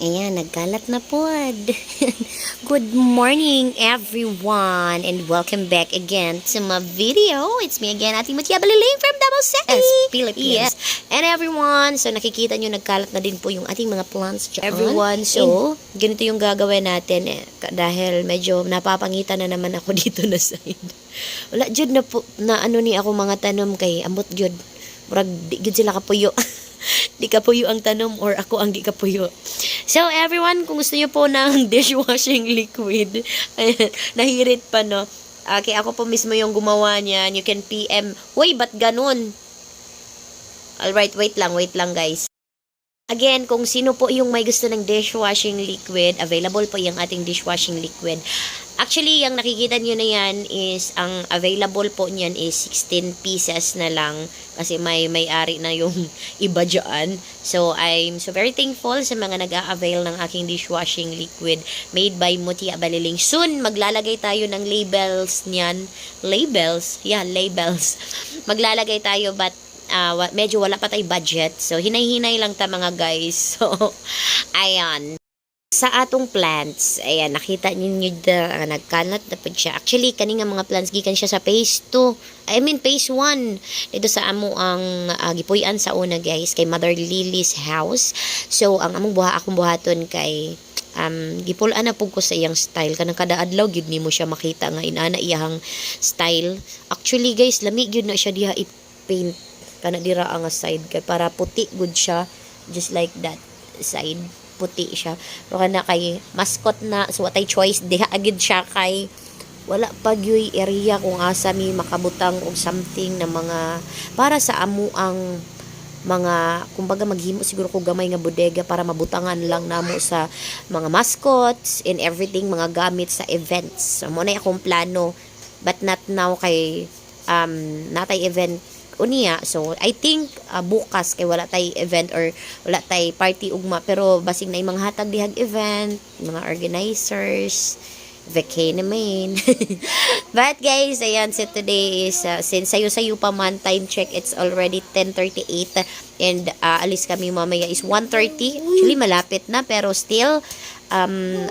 Ayan, nagkalat na po. Good morning, everyone, and welcome back again to my video. It's me again, Ate Mutia Baliling from Davao City, Philippines. Yes. And everyone, so nakikita nyo, nagkalat na din po yung ating mga plants dyan. Everyone, so, ganito yung gagawin natin dahil medyo napapangitan na naman ako dito na side. Wala, Jud, na ano ni ako mga tanom kay amot, Jud. Murag, di Jud sila kapuyo. Di kapuyo ang tanom or ako ang di kapuyo. So everyone, kung gusto niyo po ng dishwashing liquid, ayan, nahirit pa no. Okay, ako po mismo yung gumawa niyan. You can PM. Hoy, ba't ganun? Alright, wait lang guys. Again, kung sino po yung may gusto ng dishwashing liquid, available po yung ating dishwashing liquid. Actually, yung nakikita nyo na yan is, ang available po niyan is 16 pieces na lang. Kasi may-ari na yung iba dyan. So, I'm so very thankful sa mga nag-a-avail ng aking dishwashing liquid made by Mutia Baliling. Soon, maglalagay tayo ng labels niyan. Labels? Yeah, labels. Maglalagay tayo but medyo wala pa tayo budget. So, hinay-hinay lang ta mga guys. So, ayan. Sa atong plants, ayan, nakita ninyo nagkalat na po siya. Actually, kaning mga plants, gikan siya sa phase 2. Phase 1. Dito sa amo ang gipuy-an sa una guys, kay Mother Lily's house. So, ang among akong buhaton kay gipulaan na po ko sa iyang style. Kanang kada adlaw, gyud nimo siya makita nga inana iyang style. Actually guys, lami gyud na siya diha i-paint. Kana dira ang side kay para puti good siya. Just like that side. Puti siya. Pero kana kay mascot na so watay choice diha agid siya kay wala pa gyoy area kung asa mi makabutang og something na mga para sa amo ang mga kumbaga maghimo siguro ko gamay nga bodega para mabutangan lang namo sa mga mascots and everything mga gamit sa events. So mo na akong plano but not now kay natay event unya. So, I think bukas kay wala tay event or wala tay party ugma pero basig na imong hatag dihag event, mga organizers, vacay naman. But guys, ayan, so today is since sayo-sayo pa man time check, it's already 10:38 and alis kami mamaya is 1:30. Actually malapit na pero still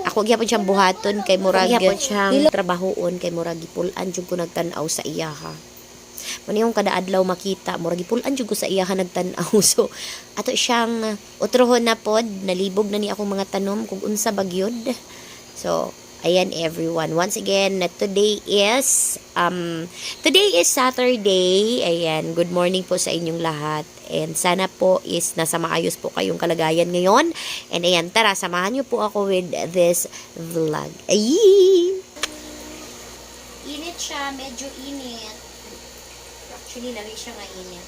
ako gyapon siyang buhaton kay murag gyapon siyang trabahoon kay murag gipulan jud ko nagtan-aw sa iyaha. Mani yung kada adlaw makita murag gipulan jud ko sa iyaha nagtan-aw. So ato siyang utrohon na pod, nalibog na ni akong mga tanom kung unsa bagyod. So ayan everyone, once again today is Saturday. Ayan, good morning po sa inyong lahat and sana po is nasa maayos po kayong kalagayan ngayon. And ayan, tara samahan niyo po ako with this vlog. Ay! Init siya, medyo init. Actually, lami siya nga init.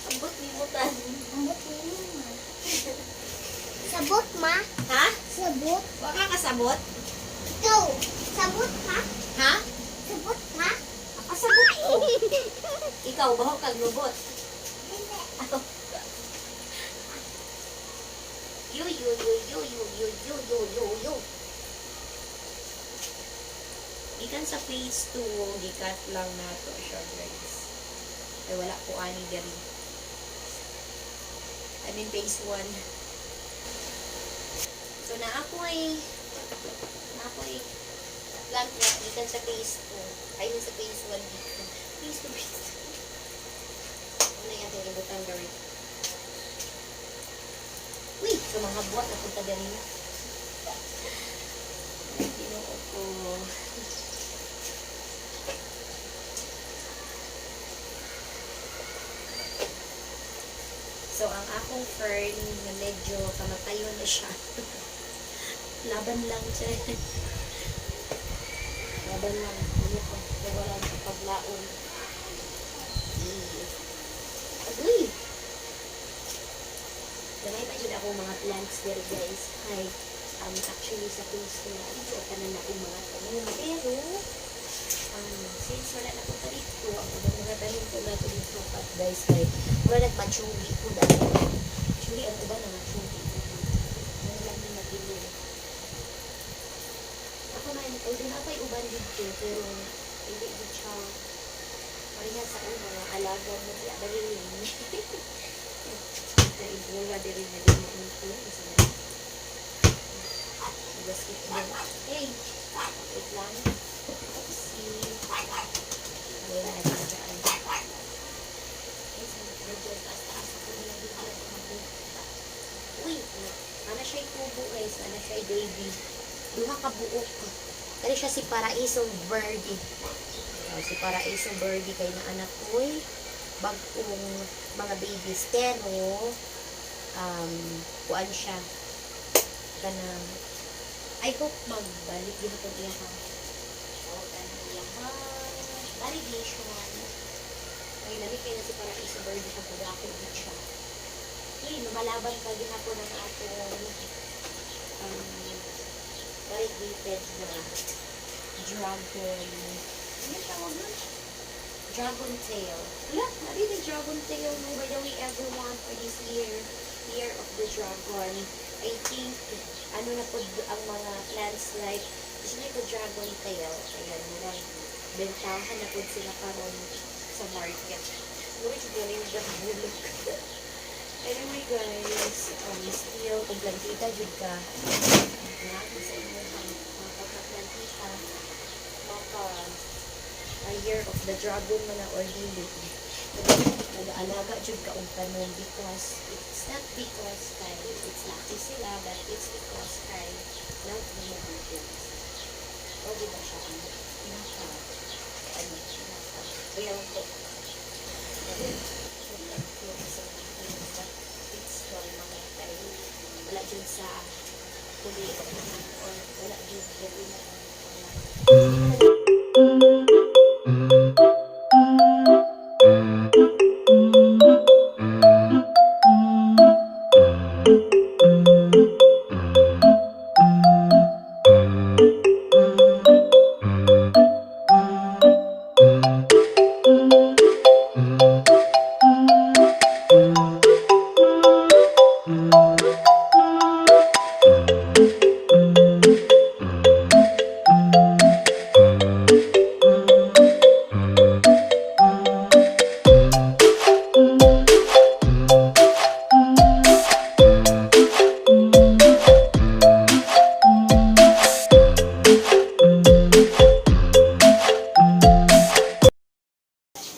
Ambot ni mo tan. Ambot ni mo. Sabot ma? Ha? Sabot. Wa ka kasabot? Ikaw, sabot ma? Ha? Sabot ma? Kasabot ko. Ikaw, baho kag robot. Hindi. Yo. Ikan sa phase 2, gikat lang na to siya guys. Ay wala po ani diri. Phase 1. So na ako ay plant na ikan sa phase 2. Ayun sa phase 1 dito. Phase 2. Ano yung ating ibutang gawin? Uy! So mga buwan na punta dali na. Ginoo ko. So ang akong fern na medyo kamatayon na siya. Laban lang siya. Laban lang. Ano ko? Wala sa paglaon. Agoy! Damay pa dyan ako mga plants there guys. Hi. Actually sa phase ko na ito tanan na akong mga tanom. Pero since wala na po dito, ang mga tanom guys. Kaya, wala nagmachuli ko dahil. Chuli, ano ba na machuli? Ano lang yung nabili. Ako na, din ako yung uban dito, pero hindi din siya. Parehas sa mga alaga mo, kaya baliling. Ibola din rin na din yung ito. Basketball. Hey! Wait lang. See. Wala na din dyan. Uy! Ano siya'y kubo guys? Ano siya'y baby? Duha ka buok. Kaya siya si Paraiso Birdie. Si Paraiso Birdie kay na anak ko'y bagong mga babies. Pero, kuan siya. Kanang, I hope magbalik din ito niya ha. O, kanang niya ha. Validation. Ay, nabit kayo na si Paraiso Birdie siya pag ako din siya. Okay, lumalaban pa din ako ng atong variegated na dragon. Ano tawag nun? Dragon tail. Wala, natin yung dragon tail. No, by the way, everyone, for this year of the dragon, I think, ano na po ang mga plants like, gusto nyo ko dragon tail. Ayan, mga bentahan na po sila karon sa market. Which galing the bulok. Anyway guys, still, kung plantita jud ka, na, sa inyo mga pagka-plantita, maka a year of the dragon mo na or dili. Nag-aalaga jud ka og tanom because it's not because kay it's lucky sila, but it's because kay love mo yung plants. O di ba siya pinaka ayaw ko. Wala dyan sa huli or wala dyan gawin na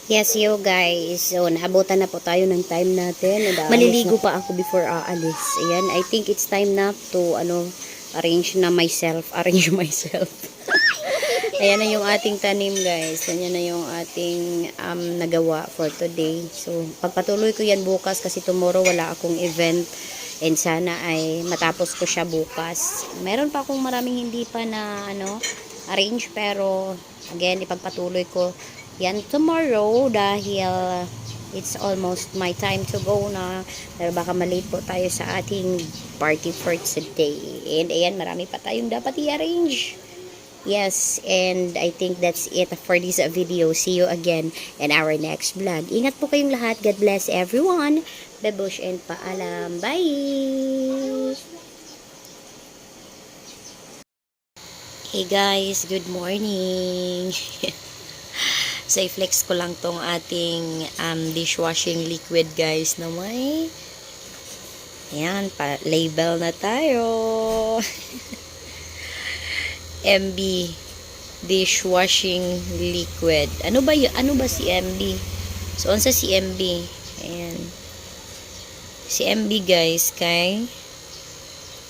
Yes, yo guys. So, naabutan na po tayo ng time natin. Maliligo pa ako before aalis. Ayan, I think it's time na to, arrange myself. Ayan na yung ating tanim guys. Ayan na yung ating nagawa for today. So, pagpatuloy ko yan bukas kasi tomorrow wala akong event. And sana ay matapos ko siya bukas. Meron pa akong maraming hindi pa na, arrange. Pero, again, ipagpatuloy ko yan tomorrow dahil it's almost my time to go na. Pero baka malate po tayo sa ating party for today. And ayan, marami pa tayong dapat i-arrange. Yes, and I think that's it for this video. See you again in our next vlog. Ingat po kayong lahat. God bless everyone. Babush and paalam. Bye! Hey guys, good morning. So, i-flex ko lang tong ating dishwashing liquid guys na may ayan, label na tayo. MB dishwashing liquid. Ano ba si MB? So, unsa si MB? Ayan. Si MB guys kay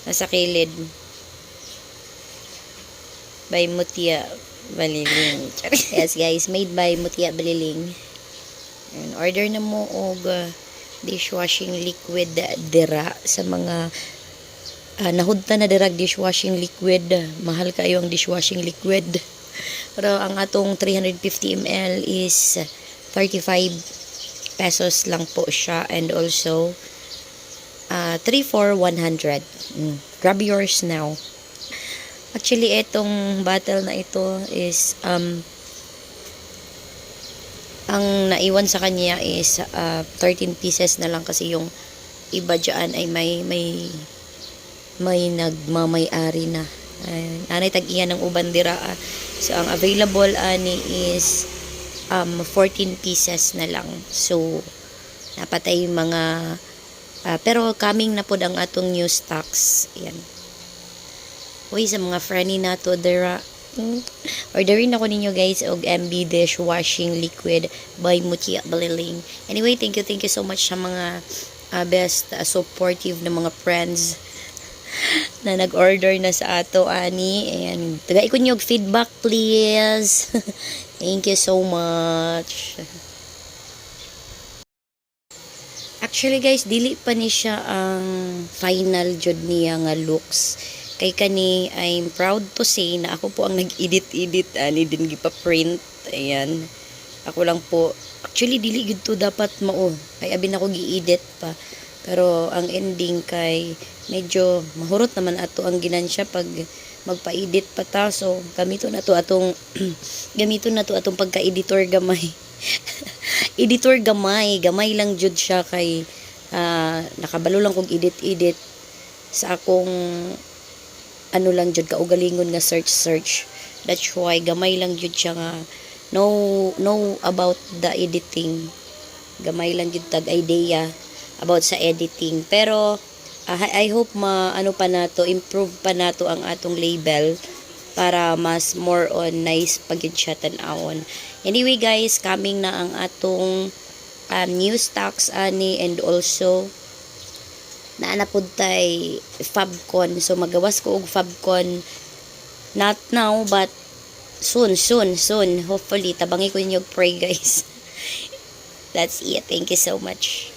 nasa kilid by Mutia Baliling. Yes guys, made by Mutia Baliling. And order na mo og dishwashing liquid dira sa mga nahudta na dirag dishwashing liquid. Mahal kayo ang dishwashing liquid. Pero ang atong 350 ml is 35 pesos lang po siya, and also 3 for 100. Grab yours now. Actually, itong bottle na ito is Ang naiwan sa kanya is 13 pieces na lang kasi yung iba dyan ay may nagmamay-ari na. Nanay tag-iya ng uban dira. So ang available ani is 14 pieces na lang. So napatay yung mga pero coming na pod ang atong new stocks. Ayan. Uy, sa mga friendly nato dira. Orderin ako ninyo guys og MB dishwashing liquid by Mutia Baliling. Anyway, thank you so much sa mga best supportive na mga friends na nag-order na sa ato ani, and tagay ko niyo og feedback please. Thank you so much. Actually guys, dili pa ni siya ang final jud niya nga looks. Kay kani, I'm proud to say na ako po ang nag-edit ani din gipa-print. Ayan. Ako lang po. Actually dili gid to dapat mao. Kay abin ako gi-edit pa. Pero ang ending kay medyo mahurot naman ato ang ginansya pag magpa-edit pa ta. So gamiton na to atong pagka-editor gamay. Editor gamay lang jud siya kay nakabalo lang kog edit sa akong ano lang jud kaugalingon nga search. That's why gamay lang jud siya nga know about the editing. Gamay lang jud tag idea about sa editing. Pero I hope improve pa nato ang atong label para mas more on nice pagyud siya tan-awon. Anyway guys, coming na ang atong new stocks ani, and also naanapod tay Fabcon. So magawas ko og Fabcon, not now but soon. Hopefully tabangi ko ninyo, pray guys. That's it. Thank you so much.